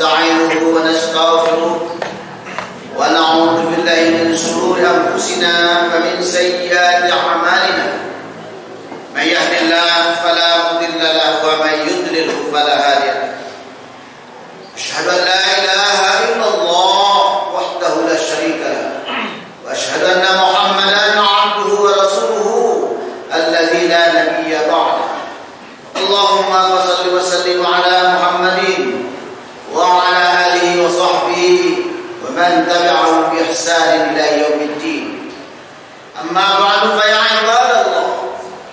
ونستعينه ونستغفره ونعوذ بالله من شرور أنفسنا ومن سيئات أعمالنا من يهد الله فلا مضل له ومن يضلله فلا هادي له أشهد أن لا إله إلا الله وحده لا شريك له وأشهد أن محمدا عبده ورسوله الذي لا نبي بعده اللهم صل وسلم على محمد وعلى آله وصحبه ومن تبعهم بإحسان إلى يوم الدين أما بعد فيا عباد الله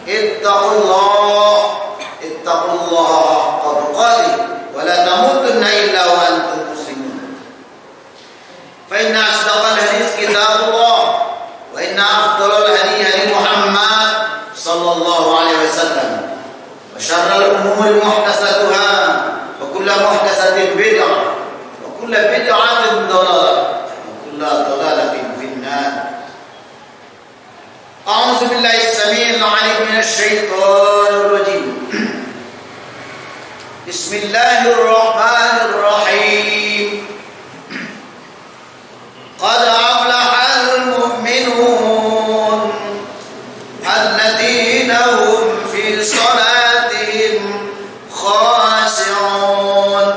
اتقوا الله حق تقاته ولا تموتن إلا وأنتم مسلمون فإن أصدق الحديث كتاب الله وإن أفضل الهدي هدي محمد صلى الله عليه وسلم وشر الأمور محدثاتها وكل محدثة بدعة وكل بدعة ضلالة وكل ضلالة في النار أعوذ بالله السميع العليم من الشيطان الرجيم بسم الله الرحمن الرحيم قد أفلح المؤمنون الذين هم في صلاتهم خاشعون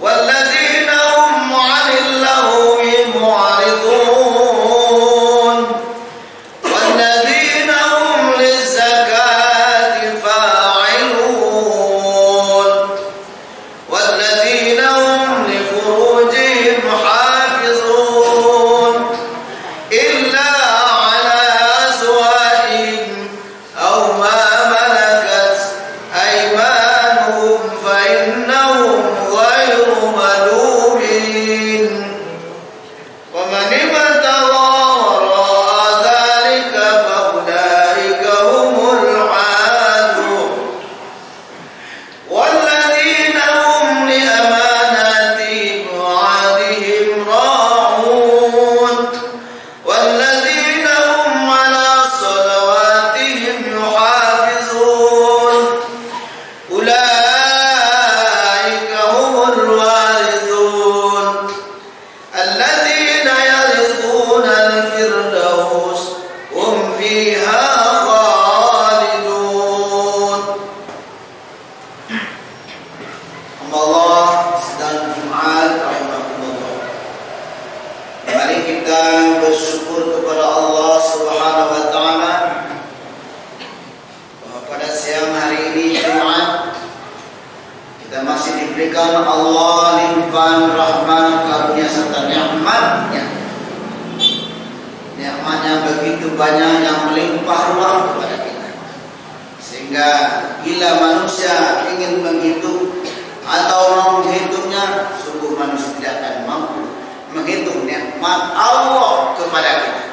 والذين هم عن اللغو معرضون والذين هم للزكاة فاعلون والذين هم لفروجهم حافظون إلا على أزواجهم أو ما ملكت أيمانهم فإنهم غير ملومين ومن ابتغى وراء ذلك فأولئك هم العادون والذين هم لأماناتهم وعهدهم راعون والذين هم على صلواتهم يحافظون أولئك هم الوارثون الذين يرثون الفردوس هم فيها خالدون. Allah sedang Jumat rahimahullah. Mari kita bersyukur kepada Allah Subhanahu wa taala bahwa pada siang hari ini Jumat kita masih diberikan Allah limpahan rahmat karunia serta nikmatnya. Nikmatnya begitu banyak yang melimpah ruah kepada kita. Sehingga bila manusia ingin menghitung atau mau menghitungnya, sungguh manusia tidak akan mampu menghitung nikmat Allah kepada kita.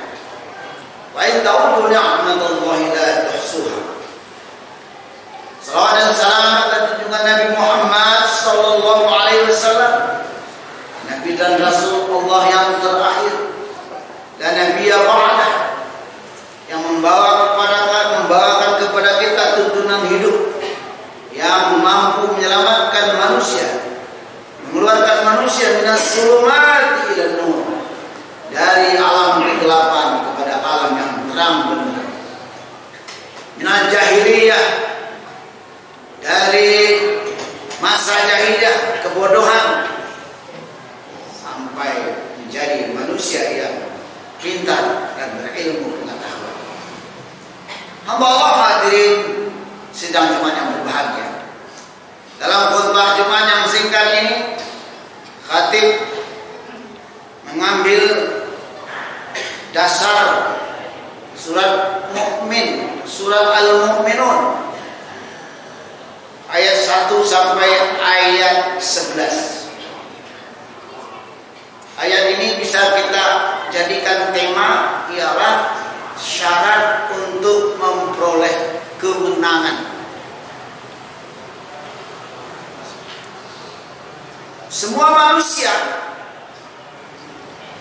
Wa in ta'uddu ni'matallahi la tuhsuha. Salawat dan salam atas junjungan Nabi Muhammad sallallahu alaihi wasallam, Nabi dan Rasul Allah yang terakhir dan Nabi yang ba'dah, yang membawakan kepada kita tuntunan hidup yang mampu menyelamatkan manusia, mengeluarkan manusia minas zulumati ila nur, dari alam kegelapan kepada alam yang terang benar, minal jahiliyah, dari masa jahiliyah kebodohan sampai menjadi manusia yang pintar dan berilmu pengetahuan. Hamba Allah hadirin sidang Jumat yang berbahagia. Dalam khutbah Jumat yang singkat ini, khatib mengambil dasar surat Mukmin, surat Al-Mu'minun, ayat 1 sampai ayat 11. Ayat ini bisa kita jadikan tema, ialah syarat untuk memperoleh kemenangan. Semua manusia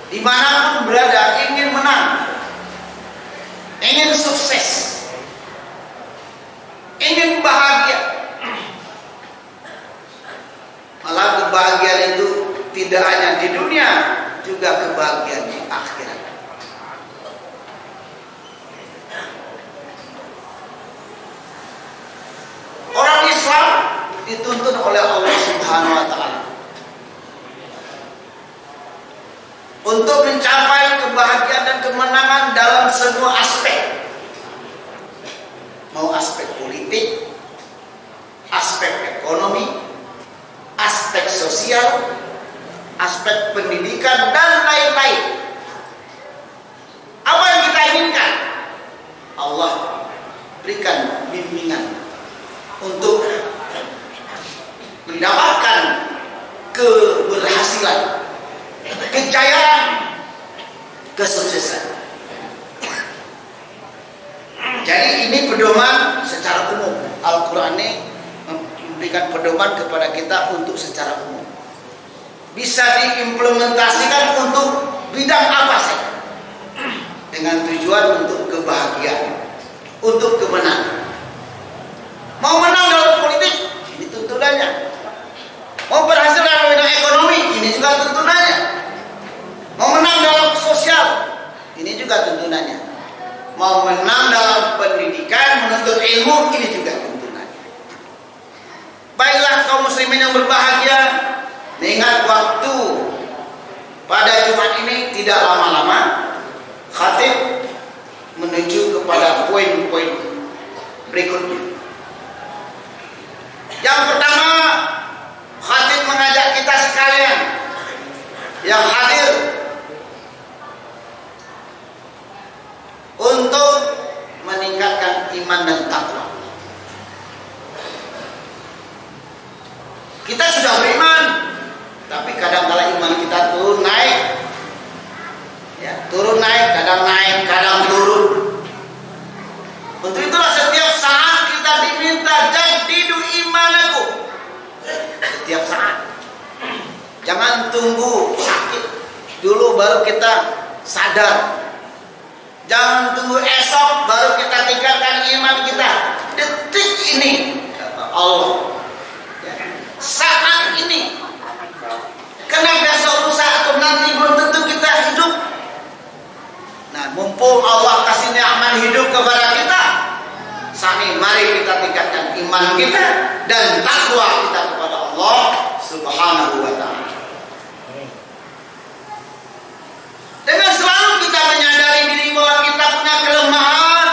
dimanapun berada ingin menang, ingin sukses, ingin bahagia. Malah kebahagiaan tidak hanya di dunia, juga kebahagiaan di akhirat. Orang Islam dituntun oleh Allah Subhanahu wa taala untuk mencapai kebahagiaan dan kemenangan dalam semua aspek. Mau aspek politik, aspek ekonomi, aspek sosial, aspek pendidikan, dan lain-lain. Apa yang kita inginkan, Allah berikan bimbingan untuk mendapatkan keberhasilan, kejayaan, kesuksesan. Jadi ini pedoman secara umum. Al-Quran ini memberikan pedoman kepada kita untuk secara umum. Bisa diimplementasikan untuk bidang apa saja, dengan tujuan untuk kebahagiaan, untuk kemenangan. Mau menang dalam politik, ini tuntunannya. Mau berhasil dalam bidang ekonomi, ini juga tuntunannya. Mau menang dalam sosial, ini juga tuntunannya. Mau menang dalam pendidikan, menuntut ilmu, ini juga tuntunannya. Baiklah kaum muslimin yang berbahagia, ingat waktu pada Jumat ini tidak lama-lama, khatib menuju kepada poin-poin berikutnya. Yang pertama, khatib mengajak kita sekalian yang hadir untuk meningkatkan iman dan takwa. Kita sudah beriman, tapi kadang-kala iman kita turun naik, ya, turun naik, kadang turun. Untuk itulah setiap saat kita diminta jadidu imanaku. Setiap saat. Jangan tunggu sakit dulu baru kita sadar. Jangan tunggu esok baru kita tinggalkan iman kita. Detik ini, kata Allah, saat ini. Karena besok lusa atau nanti belum tentu kita hidup. Nah, mumpung Allah kasih nikmat hidup kepada kita, saat ini mari kita tingkatkan iman kita dan takwa kita kepada Allah Subhanahu wa taala. Dengan selalu kita menyadari diri bahwa kita punya kelemahan.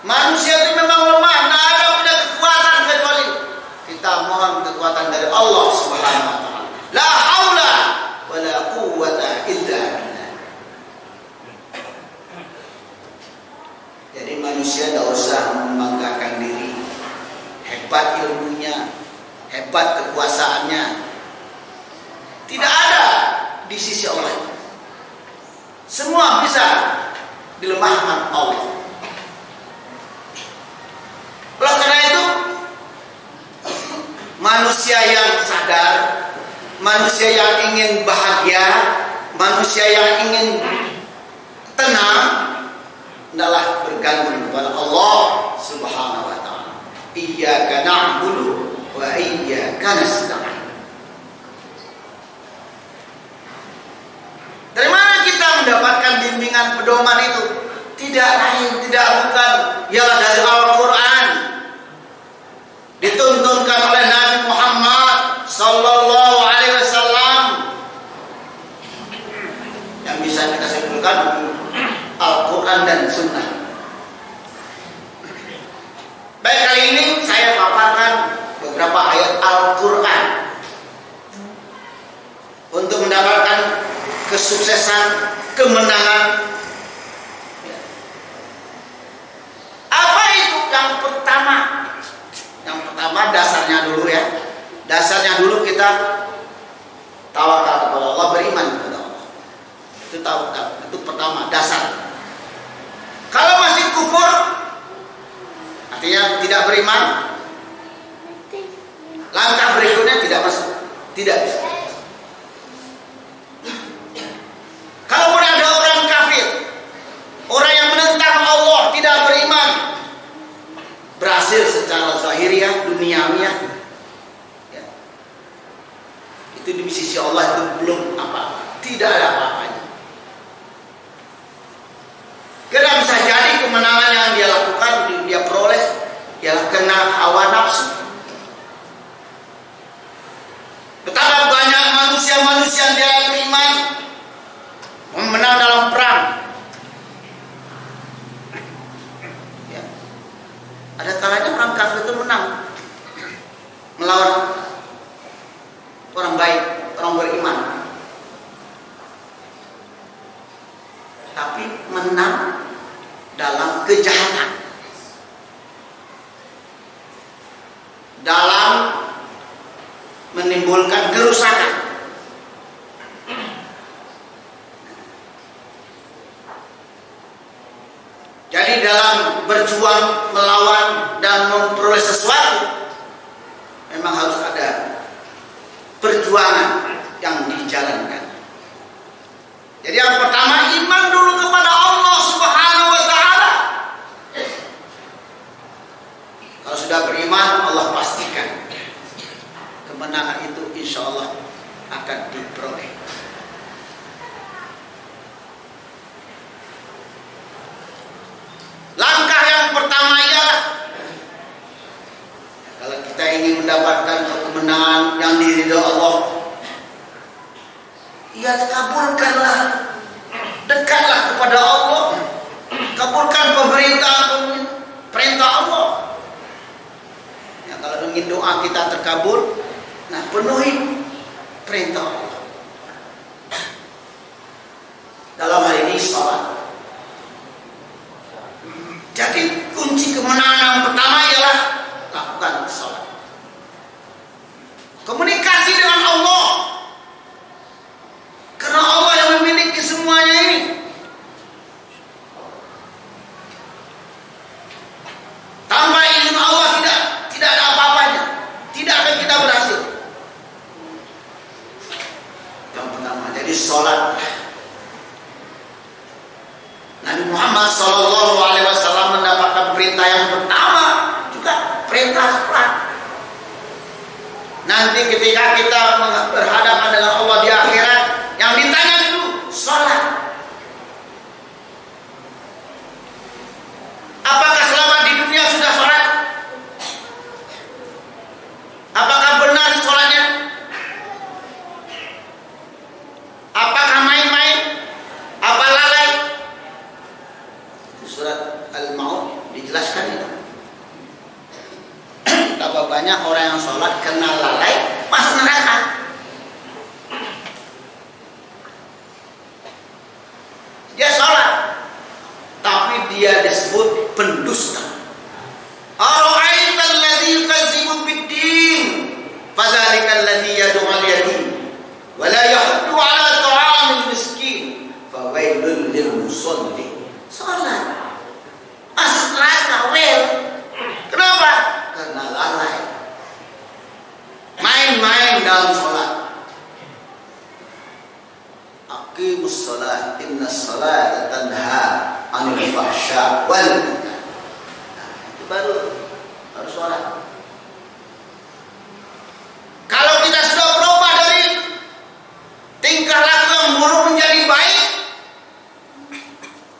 Manusia itu memang lemah, tidak ada punya kekuatan kecuali kita mohon kekuatan dari Allah Subhanahu wa taala. La haula wala quwwata illa billah. Jadi manusia tidak usah membanggakan diri, hebat ilmunya, hebat kekuasaannya. Tidak ada di sisi Allah itu. Semua bisa dilemahkan Allah. Oleh karena itu, manusia yang sadar, manusia yang ingin bahagia, manusia yang ingin tenang, hendaklah bergantung kepada Allah Subhanahu wa taala. Iyyaka na'budu wa iyyaka nasta'in. Dari mana kita mendapatkan bimbingan pedoman itu? Tidak lain, tidak bukan ialah dari Al-Quran, dituntunkan oleh Nabi Muhammad Sallallahu Alaihi Wasallam. Yang bisa kita simpulkan Al-Quran dan Sunnah. Baik, kali ini saya paparkan beberapa ayat Al-Quran untuk mendapatkan kesuksesan, kemenangan. Apa itu? Yang pertama, dasarnya dulu ya. Dasarnya dulu kita tawakal kepada Allah, beriman kepada Allah. Itu tawakal. Itu pertama, dasar. Kalau masih kufur, artinya tidak beriman, langkah berikutnya tidak masuk, tidak bisa. Kalaupun ada orang kafir, orang yang menentang Allah, tidak beriman, berhasil secara zahiriah, duniawiah, ya, itu di sisi Allah itu belum apa-apa, tidak ada apa-apanya. Karena bisa jadi kemenangan yang dia lakukan, dia peroleh, ialah kena hawa nafsu. Betapa banyak manusia-manusia yang dia beriman memenang dalam perang. Ya. Ada kalanya orang kafir itu menang melawan orang baik, orang beriman. Tapi menang dalam kejahatan, dalam menimbulkan kerusakan. Jadi dalam berjuang melawan dan memperoleh sesuatu memang harus ada perjuangan yang dijalankan. Jadi yang pertama, iman dulu kepada Allah Subhanahu wa ta'ala. Kalau sudah beriman, Allah pastikan kemenangan itu insya Allah akan diperoleh. Langkah yang pertama ialah, kalau kita ingin mendapatkan kemenangan yang diridhoi Allah, ya kabulkanlah, dekatlah kepada Allah, kabulkan perintah Allah. Ya, kalau ingin doa kita terkabul, nah penuhi perintah Allah. Dalam hal ini salat. Jadi kunci kemenangan yang pertama ialah lakukan salat. Komunikasi dengan Allah. Karena Allah yang memiliki semuanya ini. Tanpa izin Allah tidak ada apa-apanya. Tidak akan kita berhasil. Yang pertama, jadi sholat. Nabi Muhammad SAW mendapatkan perintah yang pertama juga perintah sholat. Nanti ketika kita berhadapan dengan Allah di akhirat, yang ditanya dulu sholat. Apakah selama di dunia sudah sholat? Apakah benar sholatnya? Apakah main-main? Apa lalai? Surat Al-Maun dijelaskan itu. Betapa banyak orang yang sholat kena lalai masuk neraka. Dia sholat, tapi dia disebut pendusta. Ara'aital ladzi yukadzibu bid-din, fadzalikal ladzi yad'ul yatim, wa la yahuddu 'ala ta'amil miskin, fawailul lil musallin. Sholat masuk neraka, kenapa? Karena lalai, main-main dalam sholat. Aqimus sholat, innas sholata tanha 'anil fahsya wal munkar. Nah, itu baru sholat. Kalau kita sudah berubah dari tingkah laku yang buruk menjadi baik,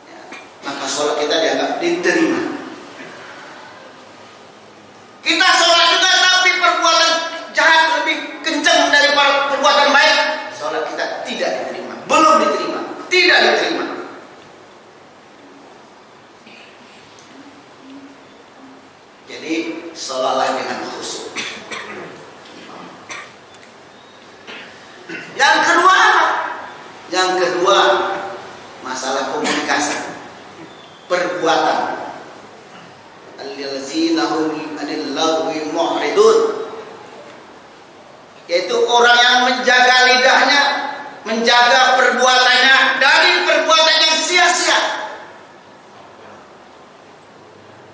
ya, maka sholat kita dianggap diterima. Kita sholat juga tapi perbuatan jahat lebih kencang daripada perbuatan baik, sholat kita tidak diterima, belum diterima, tidak diterima. Jadi sholatlah dengan khusyuk. Yang kedua masalah komunikasi, perbuatan. Allazina hum 'anil lagwi mu'ridun, yaitu orang yang menjaga lidahnya, menjaga perbuatannya dari perbuatan yang sia-sia.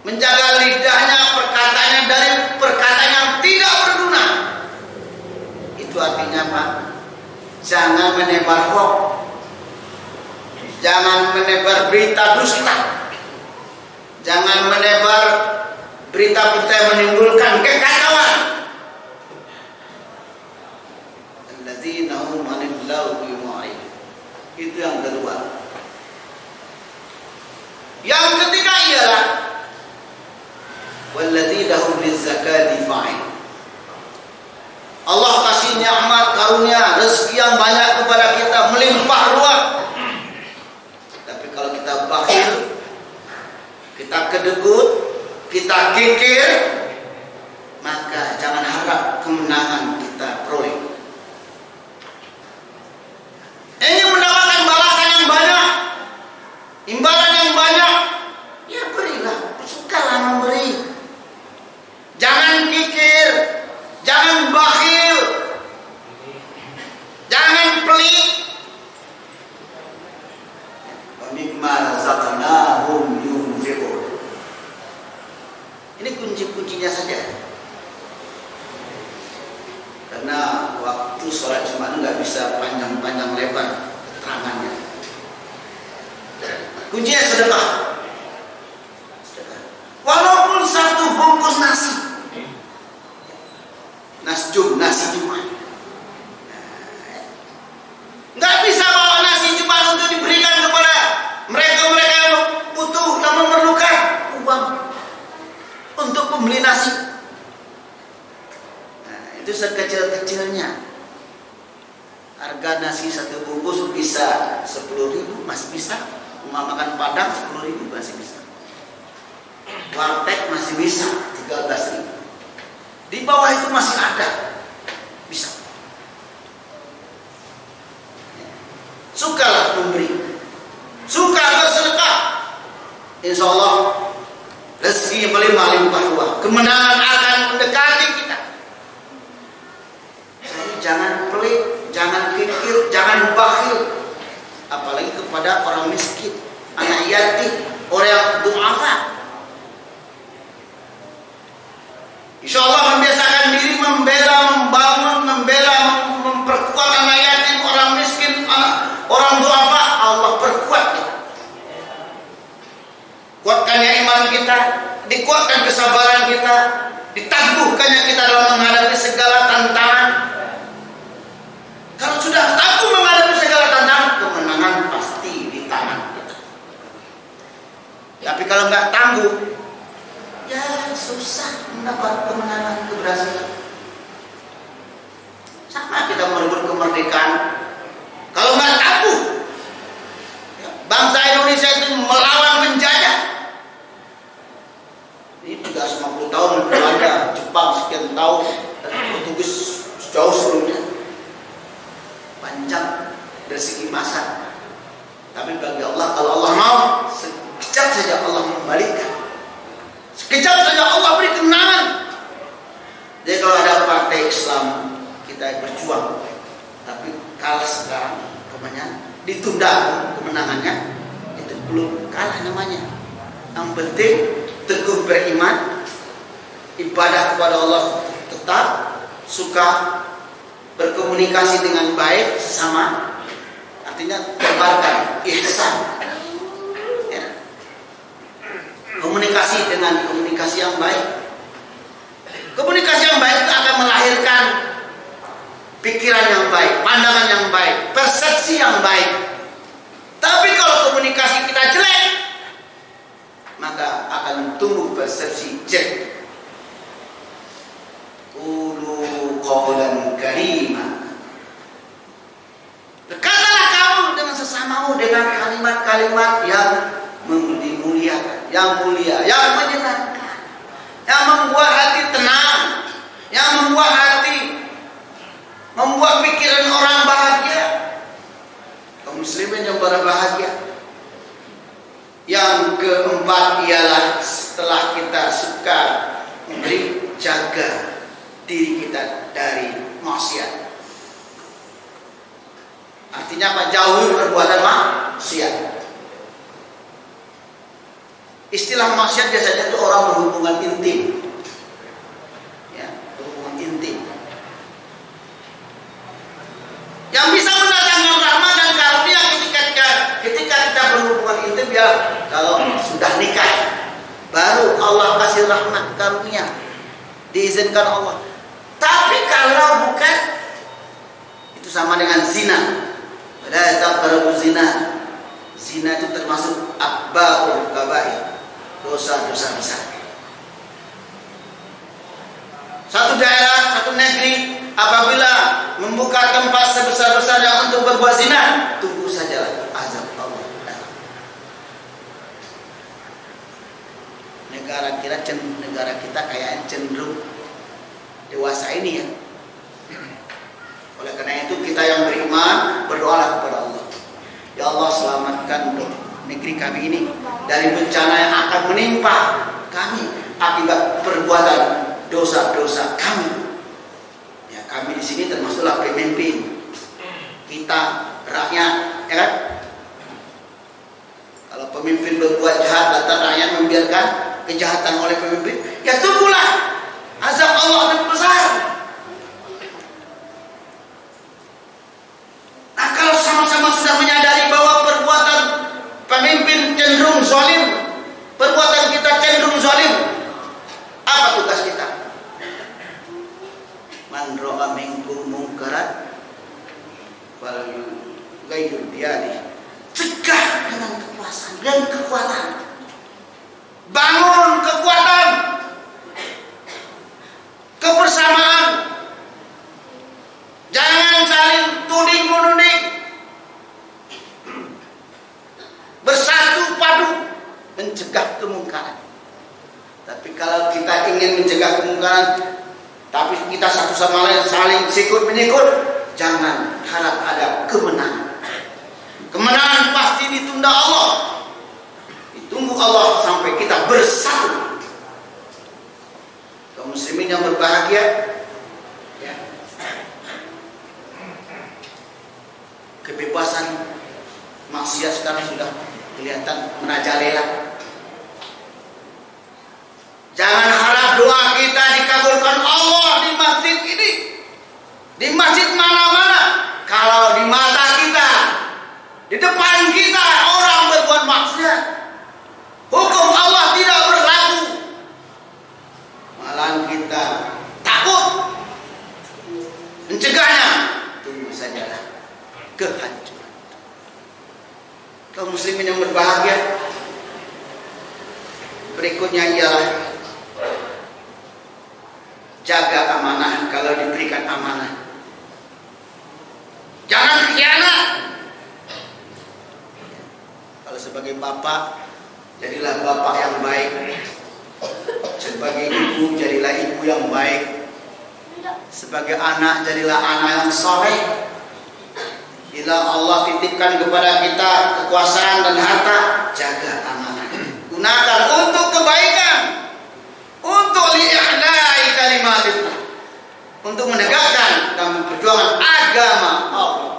Menjaga lidahnya, perkataannya dari perkataan yang tidak berguna. Itu artinya apa? Jangan menebar hoax, jangan menebar berita dusta, jangan menebar berita-berita yang menimbulkan kekacauan. karunia, rezeki yang banyak kepada kita, melimpah ruah. Tapi kalau kita bakhil, kita kedegut, kita kikir, maka jangan harap kemenangan kita peroleh. Ingin mendapatkan balasan yang banyak, imbalan yang banyak, ya berilah, sukalah memberi. Jangan kikir, jangan bakhil, jangan pelit. Wa mimma razaqnahum yunfiqun. Ini kunci-kuncinya saja. Karena waktu sholat Jumat nggak bisa panjang-panjang lebar keterangannya. Kuncinya sedekah. Walaupun satu bungkus nasi, nasi Jumat. Nggak bisa bawa nasi Jumat untuk diberikan kepada mereka-mereka yang butuh dan memerlukan uang untuk membeli nasi. Nah, itu sekecil-kecilnya. Harga nasi satu bungkus bisa 10.000, masih bisa. Rumah makan Padang 10.000 masih bisa. Warteg masih bisa 13.000. Di bawah itu masih ada, bisa. Sukalah memberi, suka bersedekah. Insya Allah rezeki melimpah ruah, kemenangan akan mendekati kita. Jadi jangan pelit, jangan kikir, jangan bakhil, apalagi kepada orang miskin, anak yatim, orang yang du'afa. Insya Allah membiasakan diri membela, membangun, memperkuat anak yatim, orang miskin, orang du'afa. Allah perkuat kita. Kuatkannya iman kita, dikuatkan kesabaran kita, ditangguhkannya kita dalam menghadapi segala tantangan. Kalau sudah tangguh menghadapi segala tantangan, kemenangan pasti di tangan kita. Tapi kalau nggak tangguh, ya susah mendapat kemenangan, keberhasilan. Sama kita merebut kemerdekaan. Kalau nggak tangguh, bangsa Indonesia itu melawan penjajah. Ini 350 tahun Belanda, Jepang sekian tahun, dan Portugis jauh sebelumnya. Panjang dari segi masa. Tapi bagi Allah, kalau Allah mau, sekejap saja Allah membalikkan. Sekejap saja Allah beri kemenangan. Jadi kalau ada partai Islam, kita berjuang, tapi kalah sekarang, ditunda kemenangannya, itu belum kalah namanya. Yang penting teguh beriman, ibadah kepada Allah tetap, suka berkomunikasi dengan baik sesama, artinya tebarkan ihsan. Komunikasi dengan komunikasi yang baik. Komunikasi yang baik itu akan melahirkan pikiran yang baik, pandangan yang baik, persepsi yang baik. Tapi kalau komunikasi kita jelek, maka akan tumbuh persepsi jelek. Qulu qawlan karima. Berkatalah kamu dengan sesamamu dengan kalimat-kalimat yang dimuliakan, yang mulia, yang menyenangkan, yang membuat hati tenang, yang membuat pikiran orang bahagia. Kaum muslimin yang berbahagia. Yang keempat ialah setelah kita suka memberi, jaga diri kita dari maksiat. Artinya apa? Jauhi perbuatan maksiat. Istilah maksiat biasanya itu orang berhubungan intim, ya, berhubungan intim. Yang bisa mendatangkan rahmat dan karunia ketika kita berhubungan intim ya kalau sudah nikah, baru Allah kasih rahmat karunia, diizinkan Allah. Tapi kalau bukan, itu sama dengan zina. La taqrabu zina. Zina itu termasuk akbarul kabair, dosa-dosa besar. Satu daerah, satu negeri, apabila membuka tempat sebesar-besarnya untuk berbuat zina, tunggu sajalah azab Allah datang. Negara kita kayak cenderung dewasa ini ya. Oleh karena itu kita yang beriman berdoalah kepada Allah. Ya Allah, selamatkan negeri kami ini dari bencana yang akan menimpa kami akibat perbuatan dosa-dosa kami. Ya, kami di sini termasuklah pemimpin. Kita rakyat, ya kan? Kalau pemimpin berbuat jahat, lantas rakyat membiarkan kejahatan oleh pemimpin, ya tunggulah azab Allah lebih besar. Nah, kalau sama-sama sudah menyadari bahwa perbuatan pemimpin cenderung zalim, perbuatan kita cenderung zalim, apa tugas kita? Man ra'a minkum munkaran falyughayyir biyadihi. Cegah dengan kekuasaan dan kekuatan. Bangun kekuatan, kebersamaan. Jangan saling tuding menuding. Bersatu padu mencegah kemungkaran. Tapi kalau kita ingin mencegah kemungkaran, tapi kita satu sama lain saling sikut menyikut, jangan harap ada kemenangan. Kemenangan pasti ditunda Allah. Ditunggu Allah sampai kita bersatu. Kaum muslimin yang berbahagia, ya. Kebebasan maksiat sekarang sudah kelihatan merajalela. Jangan harap doa kita dikabulkan Allah di masjid ini, di masjid mana-mana, kalau di mata kita, di depan kita orang berbuat maksiat, hukum Allah tidak berlaku. Malah kita takut mencegahnya. Tunggu sajalah kehancuran. Kaum muslimin yang berbahagia, berikutnya ialah jaga amanah kalau diberikan amanah. Jangan khianat. Kalau sebagai bapak, jadilah bapak yang baik. Sebagai ibu, jadilah ibu yang baik. Sebagai anak, jadilah anak yang saleh. Bila Allah titipkan kepada kita kekuasaan dan harta, jaga amanah. Gunakan untuk kebaikan, untuk li'ihlai kalimatillah, untuk menegakkan dan perjuangan agama Allah.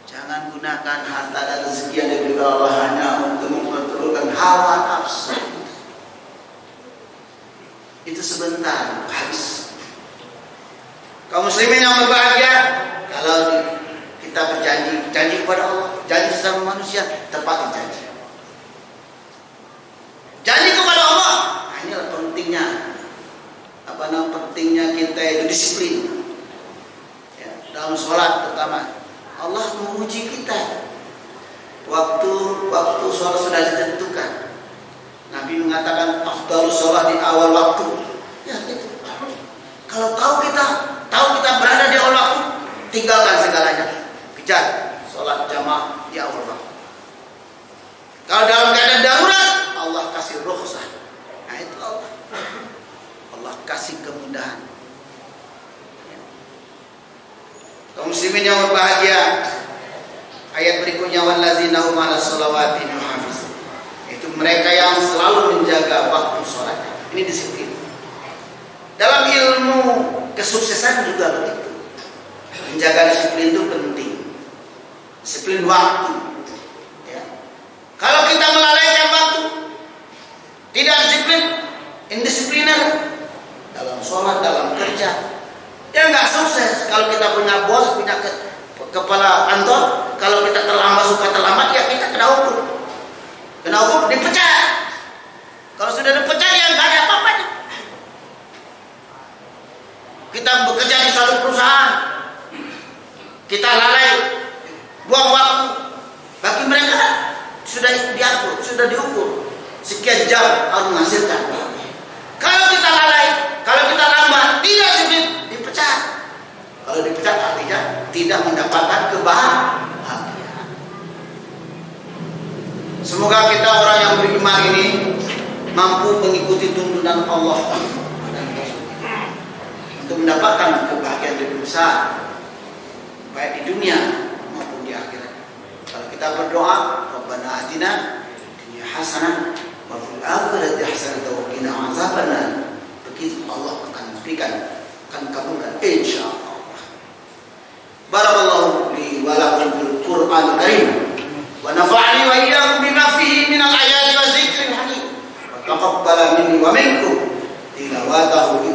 Jangan gunakan harta dan rezeki yang diberikan Allah hanya untuk memperturutkan hawa nafsu. Itu sebentar habis. Kaum muslimin yang berbahagia, kalau kita janji kepada Allah, janji sama manusia, tepati janji. Janji kepada Allah, nah inilah pentingnya. Pentingnya kita itu disiplin. Ya, dalam sholat terutama, Allah menguji kita. Waktu sholat sudah ditentukan. Nabi mengatakan afdhalus sholat di awal waktu. Ya itu. Kalau tahu kita berada di awal waktu, tinggalkan segalanya. Kejar sholat jamaah di awal waktu. Kalau dalam keadaan darurat, Allah kasih rukhsah. Nah itu Allah kasih kemudahan. Kaum muslimin yang berbahagia, ayat berikutnya wallazina hum 'ala sholawati yuhafizun. Itu mereka yang selalu menjaga waktu sholat. Ini disiplin. Dalam ilmu kesuksesan juga begitu. Menjaga disiplin itu penting. Disiplin waktu. Ya. Kalau kita melalaikan waktu, tidak disiplin, indisipliner dalam sholat, dalam kerja, ya nggak sukses. Kalau kita punya bos, punya kepala kantor, kalau kita suka terlambat, ya kita kena hukum. Kena hukum, dipecat. Kalau sudah dipecat, ya nggak ada apa-apanya. Kita bekerja di suatu perusahaan, kita lalai, buang waktu. Bagi mereka sudah diatur, sudah diukur. Sekian jam harus menghasilkan. Kalau kita lalai, kalau kita lambat, tidak disiplin, dipecat. tidak mendapatkan kebahagiaan. Semoga kita orang yang beriman ini mampu mengikuti tuntunan Allah dan Rasul untuk mendapatkan kebahagiaan lebih besar, baik di dunia maupun di akhirat. Kalau kita berdoa, Rabbana atina dunya hasanah wa fil akhirati hasanah wa qina azabannar, begitu Allah akan memberikan, akan kabulkan insyaallah. Barakallahu li wa lakum fil Qur'anil Karim wa nafa'ani wa iyyakum bima fihi minal ayati wa dzikril hakim wa taqabbala minni wa minkum tilawatahu